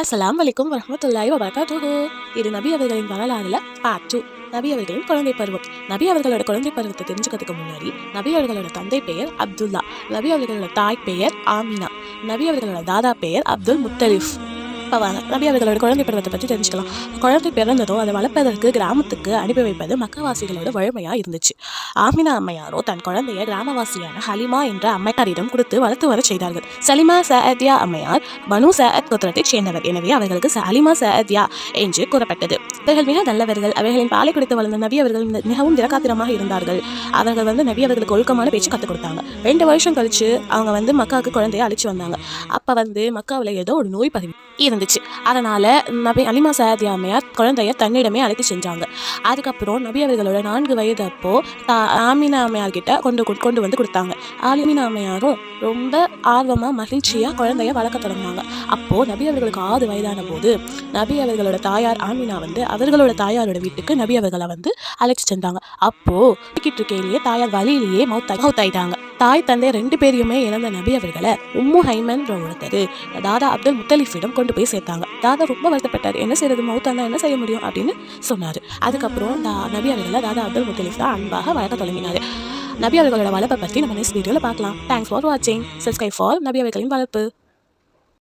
அஸ்ஸலாமு அலைக்கும் வரஹ்மத்துல்லாஹி வபரகாத்துஹு. இது நபி அவர்களின் வரலாறுல பார்ட் 2. நபி அவர்களின் குழந்தை பருவம். நபி அவர்களோட குழந்தை பருவத்தை தெரிஞ்சுக்கிறதுக்கு முன்னாடி நபி அவர்களோட தந்தை பெயர் அப்துல்லா, நபி அவர்களோட தாய் பெயர் ஆமினா, நபி அவர்களோட தாதா பெயர் அப்துல் முத்தலிஃப். இப்போ வாங்க நபி அவர்களோட குழந்தை பருவத்தை பற்றி தெரிஞ்சுக்கலாம். குழந்தை பிறந்ததும் அதை வளர்ப்பதற்கு கிராமத்துக்கு அனுப்பி வைப்பது மக்கவாசிகளோட வழமையாக இருந்துச்சு. ஆமினா அம்மையாரோ தன் குழந்தைய கிராமவாசியான ஹலிமா என்ற அம்மையாரிடம் கொடுத்து வளர்த்து வர செய்தார்கள். சலிமா சஅதியா அம்மையார் பனு சஅத் கோத்திரத்தைச் சேர்ந்தவர். எனவே அவர்களுக்கு சலிமா சஅதியா என்று கூறப்பட்டது. இவர்கள் மிக நல்லவர்கள். அவர்களின் பாலை குடித்து வளர்ந்த நபி அவர்கள் மிகவும் திரகாத்திரமாக இருந்தார்கள். அவர்கள் நபி அவர்களுக்கு ஒழுக்கமான பேச்சு கற்றுக் கொடுத்தாங்க. 2 வருஷம் கழிச்சு அவங்க மக்காவுக்கு குழந்தைய அழைச்சி வந்தாங்க. அப்போ மக்காவில் ஏதோ ஒரு நோய் பரவி இருந்துச்சு. அதனால நபி அலிமா சஅதியா அம்மையார் குழந்தைய தன்னிடமே அழைத்து செஞ்சாங்க. அதுக்கப்புறம் நபி அவர்களோட 4 வயது அப்போ ஆமினா அம்மையார் கிட்ட கொண்டு வந்து கொடுத்தாங்க. ஆமினா அம்மையாரும் ரொம்ப ஆர்வமா மகிழ்ச்சியா குழந்தைய வளர்க்க தொடங்கினாங்க. அப்போ நபி அவர்களுக்கு 6 வயதான போது நபி அவர்களோட தாயார் ஆமினா அவர்களோட தாயாரோட வீட்டுக்கு நபி அவர்களை அழைச்சி சென்றாங்க. அப்போ இருக்கையிலேயே தாயார் வழியிலேயே மௌத்தாயிட்டாங்க. தாய் தந்தை 2 பேரையுமே இழந்த நபி அவர்களை உம்மு ஹைமன் ஒருத்தர் தாதா அப்துல் முத்தலிஃபிடம் கொண்டு போய் சேர்த்தாங்க. தாதா ரொம்ப வருத்தப்பட்டார். என்ன செய்யறது, மௌத்தானா என்ன செய்ய முடியும் அப்படின்னு சொன்னார். அதுக்கப்புறம் நபி அவர்களை தாதா அப்துல் முத்தலிஃப் தான் அன்பாக வளர்க்க தொடங்கினார். நபி அவர்களோட வளர்ப்பை பற்றி நம்ம நெக்ஸ்ட் வீடியோவில் பார்க்கலாம். தேங்க்ஸ் ஃபார் வாட்சிங். சப்ஸ்கிரைப் ஃபார் நபி அவர்களின் வளர்ப்பு.